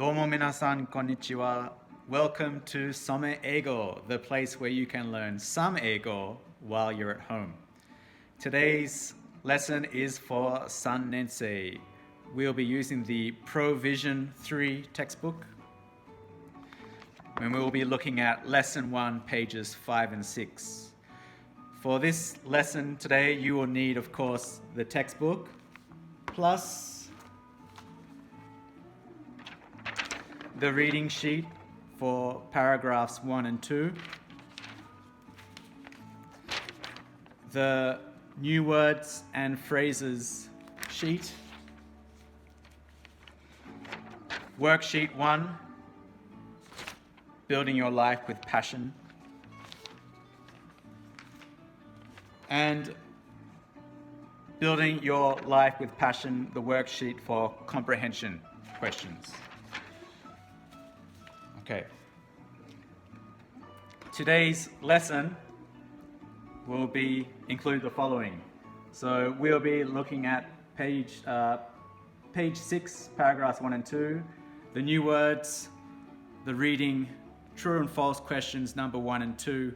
Domo minasan konnichiwa. Welcome to Some Eigo, the place where you can learn some Eigo while you're at home. Today's lesson is for San Nensei. We'll be using the Provision 3 textbook, and we'll be looking at Lesson 1, pages 5 and 6. For this lesson today, you will need, of course, the textbook, plus the reading sheet for paragraphs 1 and 2, the new words and phrases sheet, worksheet 1, building your life with passion, and building your life with passion, the worksheet for comprehension questions. Okay. Today's lesson will include the following. So we'll be looking at page 6, paragraphs 1 and 2, the new words, the reading, true and false questions number 1 and 2,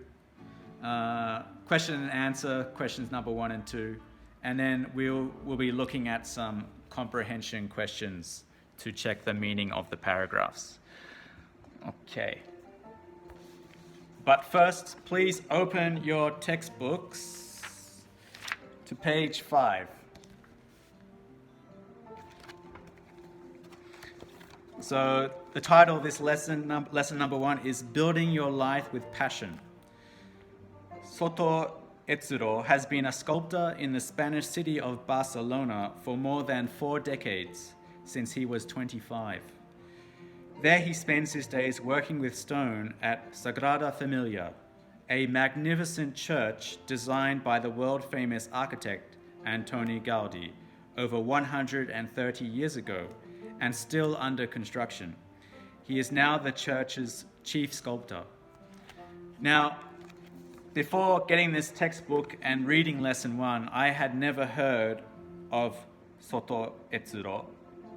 question and answer questions number 1 and 2, and then we'll be looking at some comprehension questions to check the meaning of the paragraphs. Okay. But first, please open your textbooks to page 5. So the title of this lesson number 1 is Building Your Life with Passion. Soto Etsuro has been a sculptor in the Spanish city of Barcelona for more than 4 decades, since he was 25. There he spends his days working with stone at Sagrada Familia, a magnificent church designed by the world-famous architect Antoni Gaudí over 130 years ago and still under construction. He is now the church's chief sculptor. Now, before getting this textbook and reading lesson 1, I had never heard of Soto Etsuro,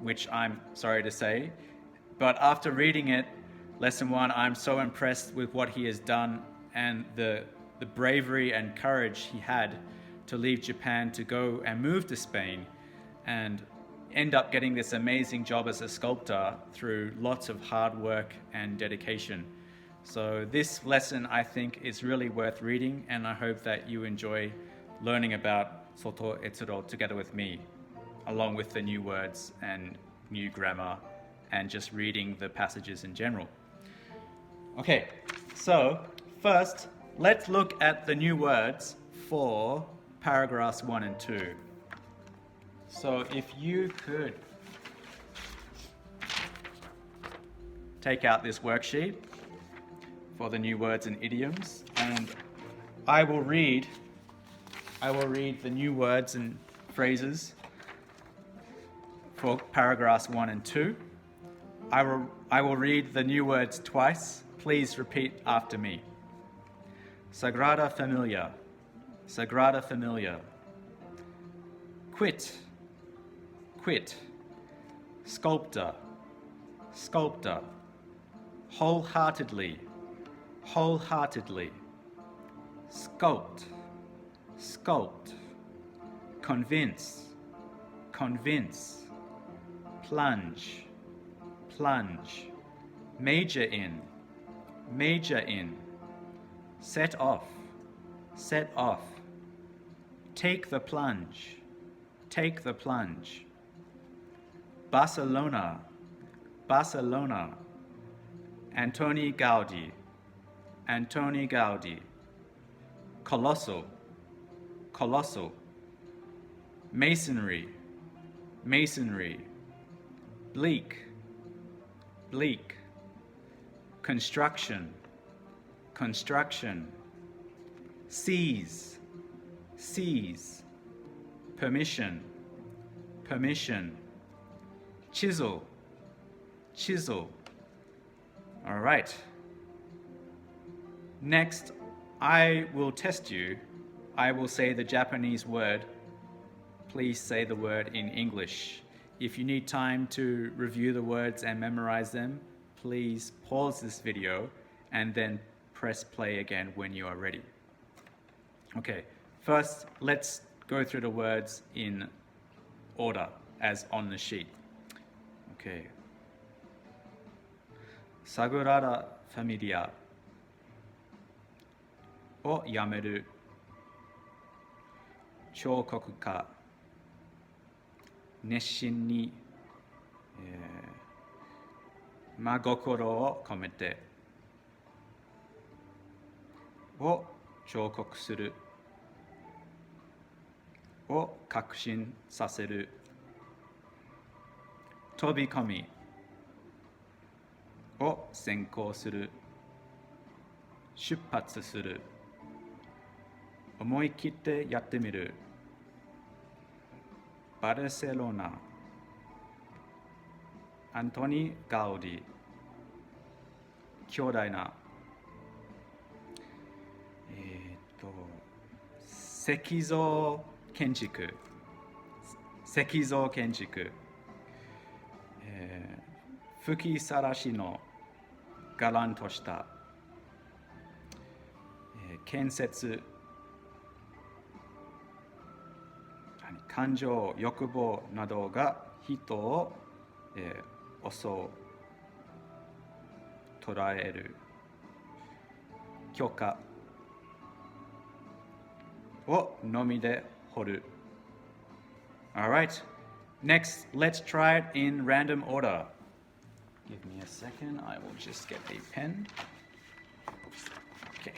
which I'm sorry to say. But after reading it, lesson 1, I'm so impressed with what he has done and the bravery and courage he had to leave Japan to go and move to Spain and end up getting this amazing job as a sculptor through lots of hard work and dedication. So this lesson, I think, is really worth reading, and I hope that you enjoy learning about Soto Etsuro together with me, along with the new words and new grammar, and just reading the passages in general. Okay, so first, let's look at the new words for paragraphs 1 and 2. So if you could take out this worksheet for the new words and idioms, and I will read the new words and phrases for paragraphs 1 and 2. I will read the new words twice. Please repeat after me. Sagrada Familia, Sagrada Familia. Quit, quit. Sculptor, sculptor. Wholeheartedly, wholeheartedly. Sculpt, sculpt. Convince, convince. Plunge, plunge. Major in, major in. Set off, set off. Take the plunge, take the plunge. Barcelona, Barcelona. Antoni Gaudí, Antoni Gaudí. Colossal, colossal. Masonry, masonry. Bleak, bleak. Construction, construction. Seize, seize. Permission, permission. Chisel, chisel. All right. Next, I will test you. I will say the Japanese word. Please say the word in English. if you need time to review the words and memorize them, please pause this video and then press play again when you are ready. Okay, first let's go through the words in order as on the sheet. Okay. Sagrada Familia をやめる彫刻家熱心に、真心を込めてを彫刻するを確信させる飛び込みを先行する出発する思い切ってやってみるバルセロナアントニ・ガウディ強大な石造建築吹きさらしのがらんとした建設感情欲望などが人を襲う捉える許可をのみで掘る Alright, next let's try it in random order. Give me a second, I will just get a pen. Okay.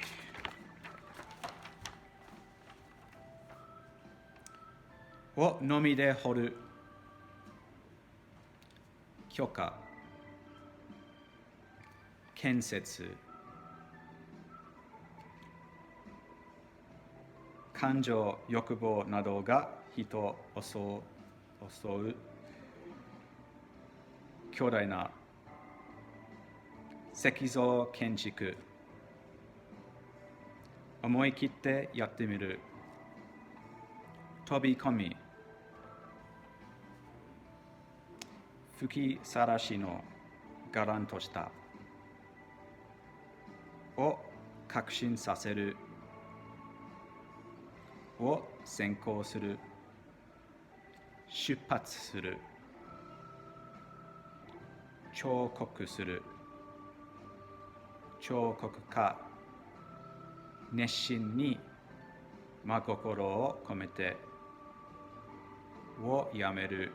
をのみで掘る許可建設感情欲望などが人を襲う強大な石造建築思い切ってやってみる飛び込み吹きさらしのがらんとしたを確信させるを先行する出発する彫刻する彫刻家熱心に真心を込めてをやめる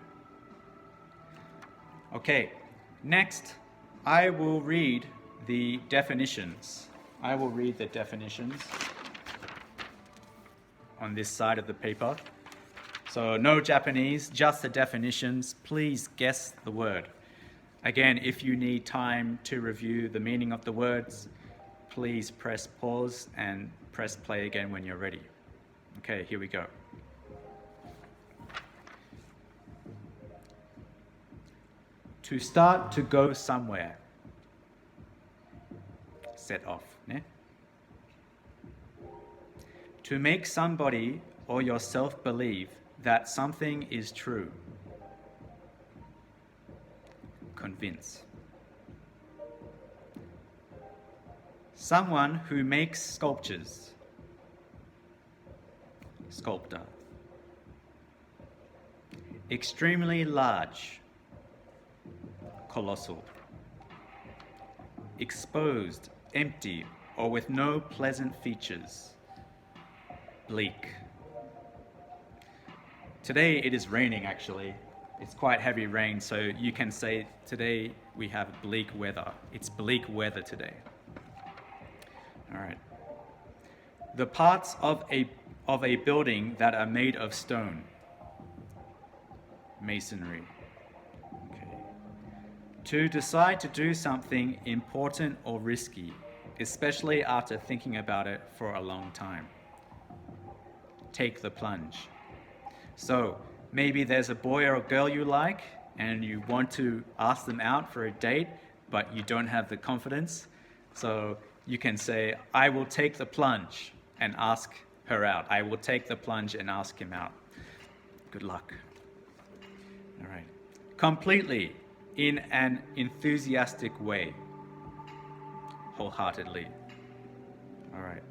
Okay, next I will read the definitions. I will read the definitions on this side of the paper. So no Japanese, just the definitions. Please guess the word. Again, if you need time to review the meaning of the words, please press pause and press play again when you're ready. Okay, here we go. To start to go somewhere. Set off. Ne? To make somebody or yourself believe that something is true. Convince. Someone who makes sculptures. Sculptor. Extremely large. Colossal. Exposed, empty, or with no pleasant features. Bleak. Today it is raining actually. It's quite heavy rain, so you can say today we have bleak weather. It's bleak weather today. All right. The parts of a building that are made of stone. Masonry. Okay. To decide to do something important or risky, especially after thinking about it for a long time. Take the plunge. So maybe there's a boy or a girl you like and you want to ask them out for a date, but you don't have the confidence. So you can say, I will take the plunge and ask her out. I will take the plunge and ask him out. Good luck. All right. completely, in an enthusiastic way, wholeheartedly. All right.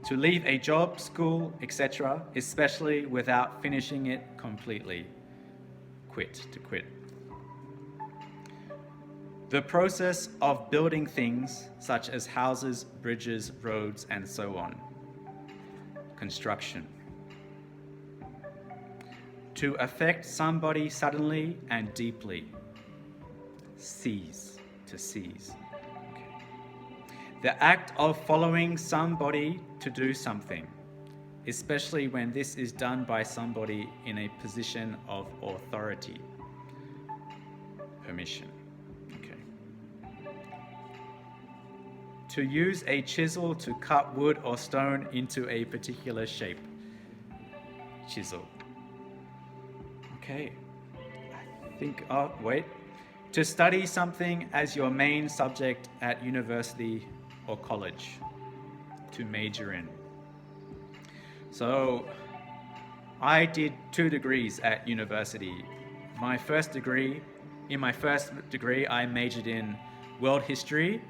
To leave a job, school, etc., especially without finishing it completely. To quit. The process of building things such as houses, bridges, roads, and so on. Construction. To affect somebody suddenly and deeply. Seize, to seize. Okay. The act of following somebody to do something, especially when this is done by somebody in a position of authority. Permission. Okay. To use a chisel to cut wood or stone into a particular shape. Chisel. Okay. To study something as your main subject at university or college. To major in. So, I did 2 degrees at university. In my first degree, I majored in world history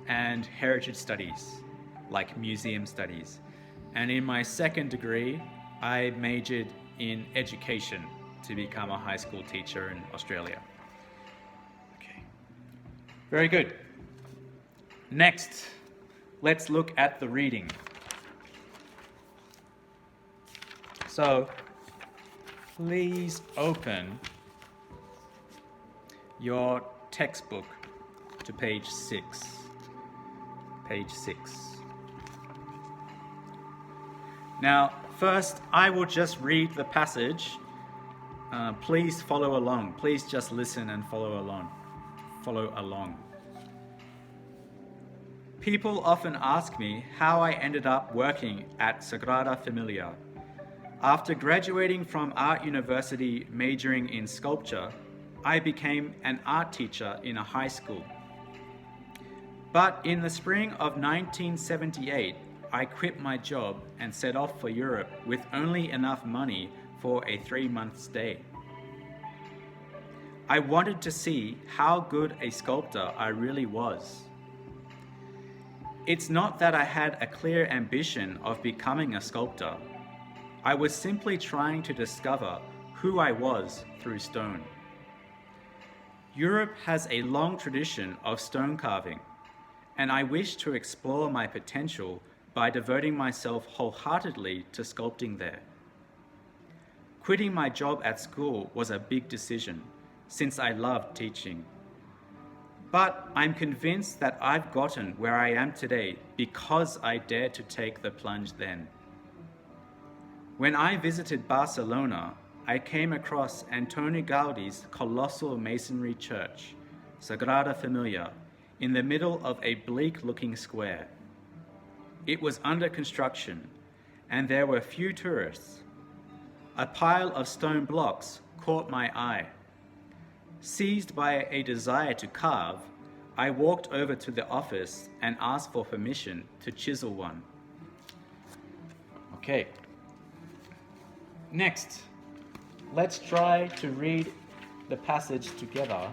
and heritage studies, like museum studies. And in my second degree, I majored in education to become a high school teacher in Australia. Okay. Very good. Next, let's look at the reading. So, please open your textbook to page 6. Page 6. Now, first, I will just read the passage. Please follow along. Please just listen and follow along. People often ask me how I ended up working at Sagrada Familia. After graduating from art university majoring in sculpture, I became an art teacher in a high school. But in the spring of 1978, I quit my job and set off for Europe with only enough money for a 3-month stay. I wanted to see how good a sculptor I really was. It's not that I had a clear ambition of becoming a sculptor. I was simply trying to discover who I was through stone. Europe has a long tradition of stone carving, and I wish to explore my potential by devoting myself wholeheartedly to sculpting there. Quitting my job at school was a big decision, since I loved teaching. But I'm convinced that I've gotten where I am today because I dared to take the plunge then. When I visited Barcelona, I came across Antoni Gaudi's colossal masonry church, Sagrada Familia, in the middle of a bleak-looking square. It was under construction, and there were few tourists. A pile of stone blocks caught my eye. Seized by a desire to carve, I walked over to the office and asked for permission to chisel one. Okay. Next, let's try to read the passage together,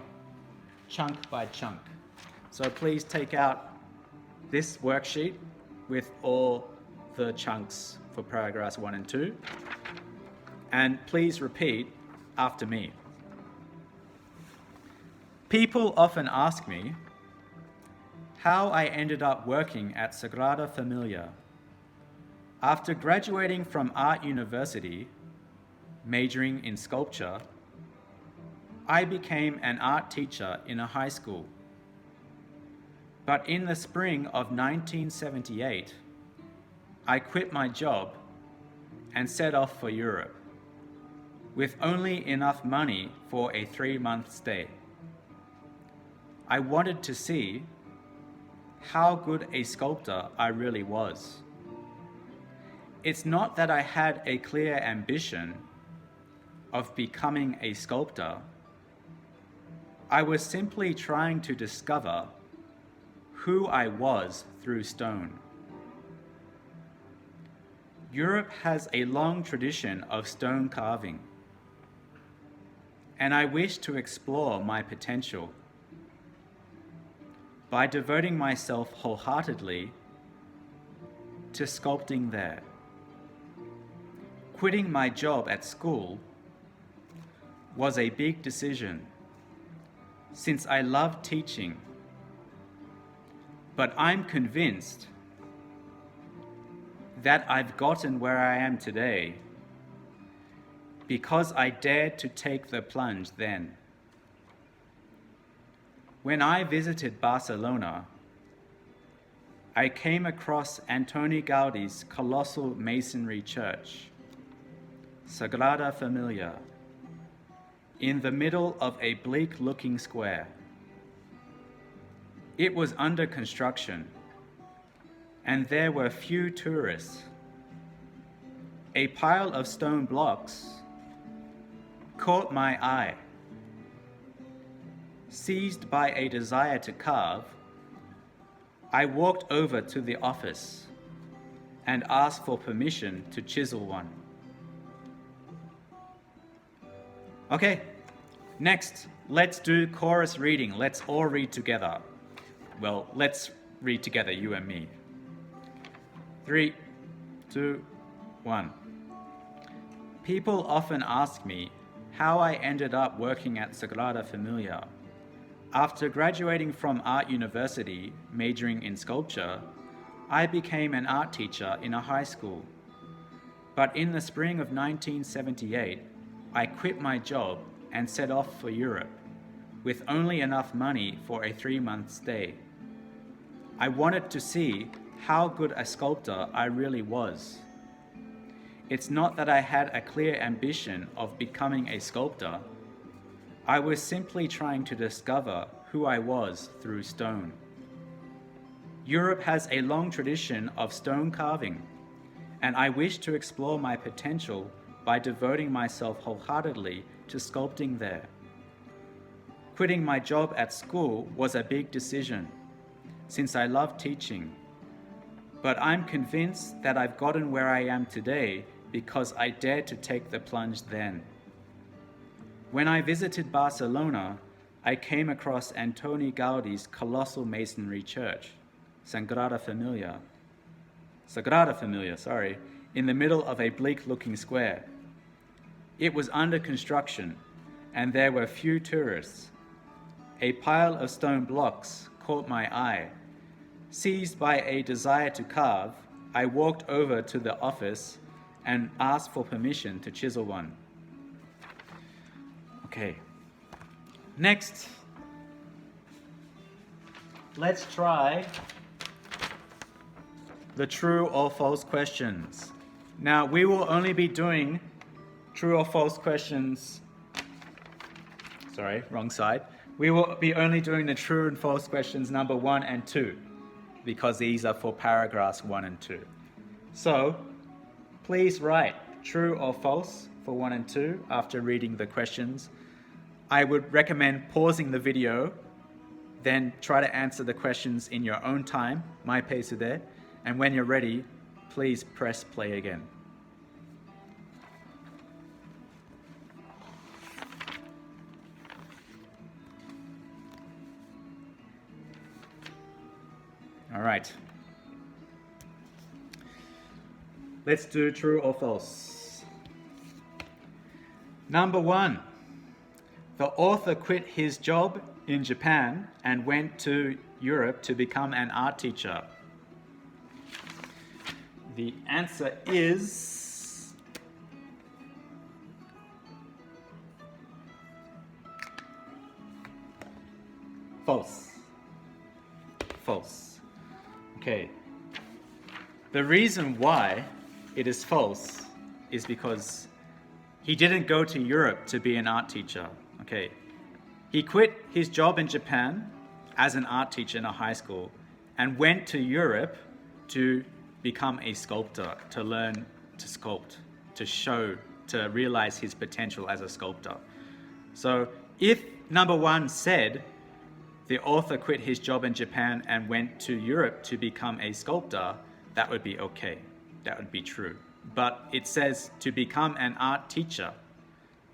chunk by chunk. So please take out this worksheet with all the chunks for paragraphs 1 and 2, and please repeat after me. People often ask me how I ended up working at Sagrada Familia. After graduating from art university, majoring in sculpture, I became an art teacher in a high school. But in the spring of 1978, I quit my job and set off for Europe, with only enough money for a 3-month stay. I wanted to see how good a sculptor I really was. It's not that I had a clear ambition of becoming a sculptor. I was simply trying to discover who I was through stone. Europe has a long tradition of stone carving. and I wish to explore my potential. By devoting myself wholeheartedly to sculpting there. Quitting my job at school was a big decision since I love teaching, but I'm convinced that I've gotten where I am today because I dared to take the plunge then. When I visited Barcelona, I came across Antoni Gaudi's colossal masonry church, Sagrada Familia, in the middle of a bleak-looking square. It was under construction, and there were few tourists. A pile of stone blocks caught my eye. Seized by a desire to carve, I walked over to the office and asked for permission to chisel one. Okay, next, let's do chorus reading. Let's all read together. Well, let's read together, you and me. 3, 2, 1. People often ask me how I ended up working at Sagrada Familia. After graduating from Art University, majoring in sculpture, I became an art teacher in a high school. But in the spring of 1978, I quit my job and set off for Europe, with only enough money for a 3-month stay. I wanted to see how good a sculptor I really was. It's not that I had a clear ambition of becoming a sculptor. I was simply trying to discover who I was through stone. Europe has a long tradition of stone carving, and I wish to explore my potential by devoting myself wholeheartedly to sculpting there. Quitting my job at school was a big decision, since I love teaching, but I'm convinced that I've gotten where I am today because I dared to take the plunge then. When I visited Barcelona, I came across Antoni Gaudi's colossal masonry church, Sagrada Familia, in the middle of a bleak-looking square. It was under construction, and there were few tourists. A pile of stone blocks caught my eye. Seized by a desire to carve, I walked over to the office and asked for permission to chisel one. Okay. Next, let's try the true or false questions. Now, we will only be doing true or false questions. Sorry, wrong side. We will be only doing the true and false questions number 1 and 2, because these are for paragraphs 1 and 2. So, please write true or false for 1 and 2 after reading the questions. I would recommend pausing the video, then try to answer the questions in your own time, my pace there, and when you're ready, please press play again. All right. Let's do true or false. Number 1. The author quit his job in Japan and went to Europe to become an art teacher. The answer is false. False. Okay. The reason why it is false is because he didn't go to Europe to be an art teacher. Okay. He quit his job in Japan as an art teacher in a high school and went to Europe to become a sculptor, to learn to sculpt, to realize his potential as a sculptor. So if number 1 said the author quit his job in Japan and went to Europe to become a sculptor, that would be okay. That would be true. But it says to become an art teacher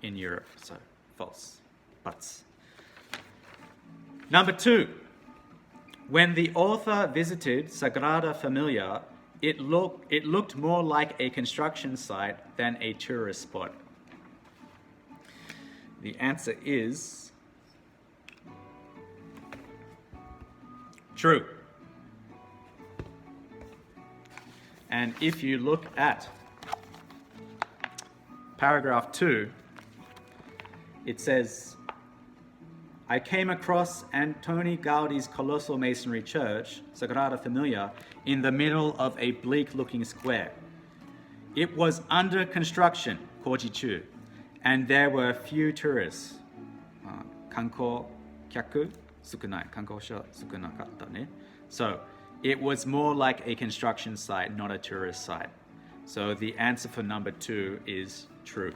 in Europe, so false. Buts. Number 2. When the author visited Sagrada Familia, it looked more like a construction site than a tourist spot. The answer is true. And if you look at paragraph 2, it says, I came across Antoni Gaudi's colossal masonry church, Sagrada Familia, in the middle of a bleak-looking square. It was under construction, Kojichu, and there were few tourists. 観光客少ない、観光者少なかったね. So, it was more like a construction site, not a tourist site. So the answer for number 2 is true.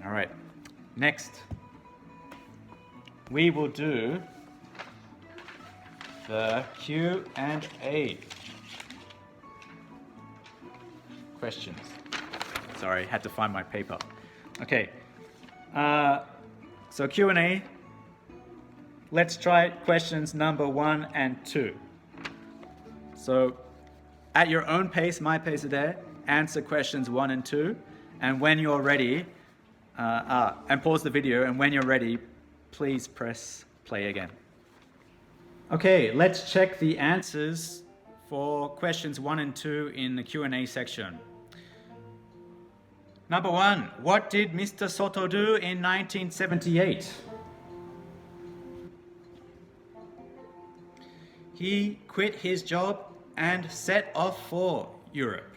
All right, next. We will do the Q&A questions. Sorry, had to find my paper. Okay, so Q&A. Let's try questions number 1 and 2. So, at your own pace, my pace there, answer questions 1 and 2. And when you're ready, and pause the video, and when you're ready, please press play again. Okay, let's check the answers for questions 1 and 2 in the Q&A section. Number 1, what did Mr. Soto do in 1978? He quit his job and set off for Europe.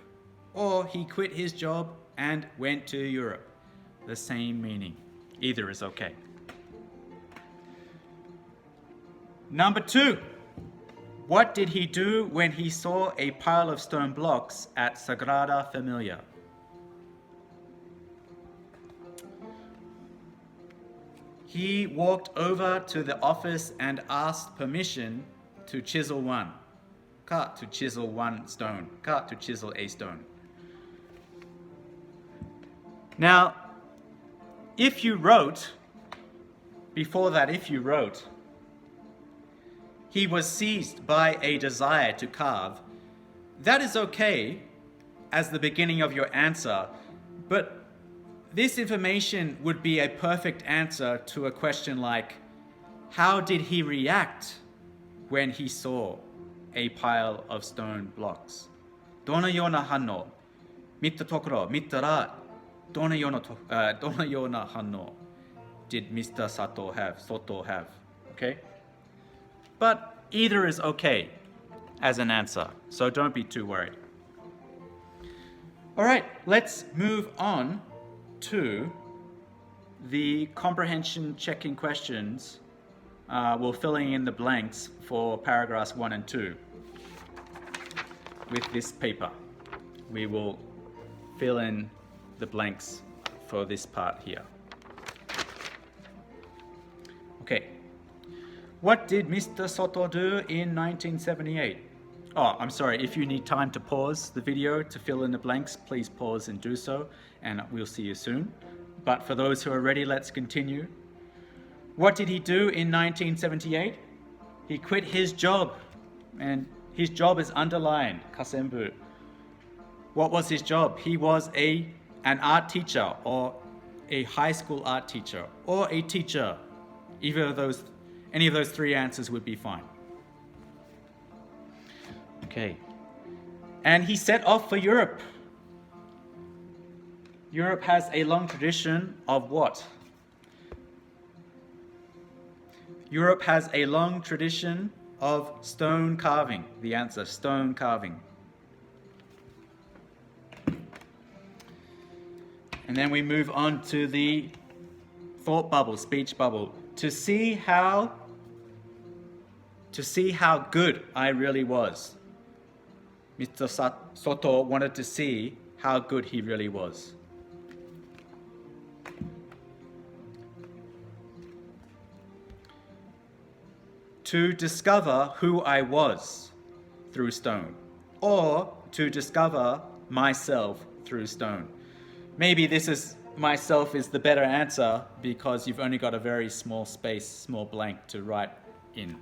Or he quit his job and went to Europe. The same meaning. Either is okay. Number 2. What did he do when he saw a pile of stone blocks at Sagrada Familia? He walked over to the office and asked permission to chisel one. To chisel one stone. To chisel a stone. Now, if you wrote, before that, he was seized by a desire to carve, that is okay as the beginning of your answer, but this information would be a perfect answer to a question like, how did he react when he saw a pile of stone blocks? どのような反応? 見たら、どのような反応 did Mr. Soto have? Okay? But either is okay as an answer, so don't be too worried. All right, let's move on to the comprehension checking questions. We're filling in the blanks for paragraphs 1 and 2 with this paper. We will fill in the blanks for this part here. Okay. What did Mr. Soto do in 1978? Oh, I'm sorry, if you need time to pause the video to fill in the blanks, please pause and do so, and we'll see you soon. But for those who are ready, let's continue. What did he do in 1978? He quit his job, and his job is underlined, kasenbu. What was his job? He was an art teacher, or a high school art teacher, or a teacher. Any of those 3 answers would be fine. Okay. And he set off for Europe. Europe has a long tradition of what? Europe has a long tradition of stone carving. The answer, stone carving. And then we move on to the thought bubble, speech bubble. To see how good I really was. Mr. Soto wanted to see how good he really was. To discover who I was through stone, or to discover myself through stone. Maybe this is myself is the better answer because you've only got a very small space, small blank to write in.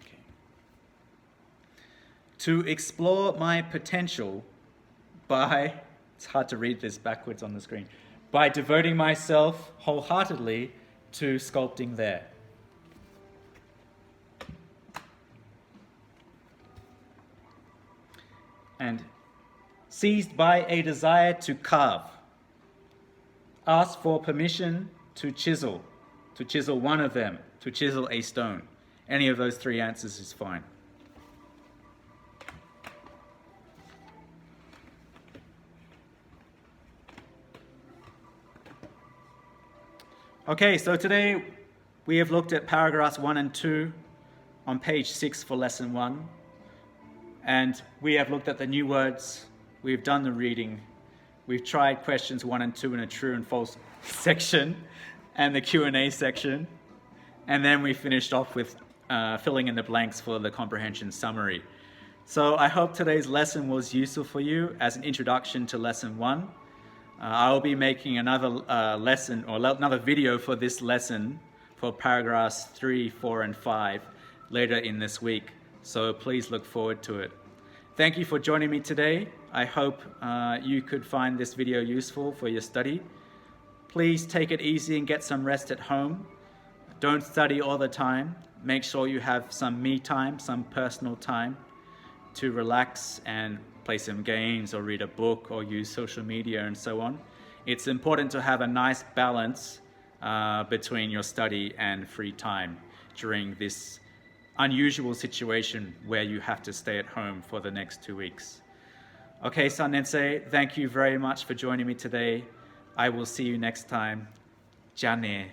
Okay. To explore my potential by, it's hard to read this backwards on the screen, by devoting myself wholeheartedly to sculpting there. And seized by a desire to carve, ask for permission to chisel one of them, to chisel a stone. Any of those three answers is fine. Okay, so today we have looked at paragraphs 1 and 2 on page 6 for lesson 1. And we have looked at the new words, we've done the reading, we've tried questions 1 and 2 in a true and false section, and the Q&A section. And then we finished off with filling in the blanks for the comprehension summary. So I hope today's lesson was useful for you as an introduction to lesson 1. I will be making another lesson or another video for this lesson for paragraphs 3, 4, and 5 later in this week. So please look forward to it. Thank you for joining me today. I hope you could find this video useful for your study. Please take it easy and get some rest at home. Don't study all the time. Make sure you have some me time, some personal time to relax and play some games or read a book or use social media and so on. It's important to have a nice balance between your study and free time during this unusual situation where you have to stay at home for the next 2 weeks. Okay, Sannensei, thank you very much for joining me today. I will see you next time. Ja ne.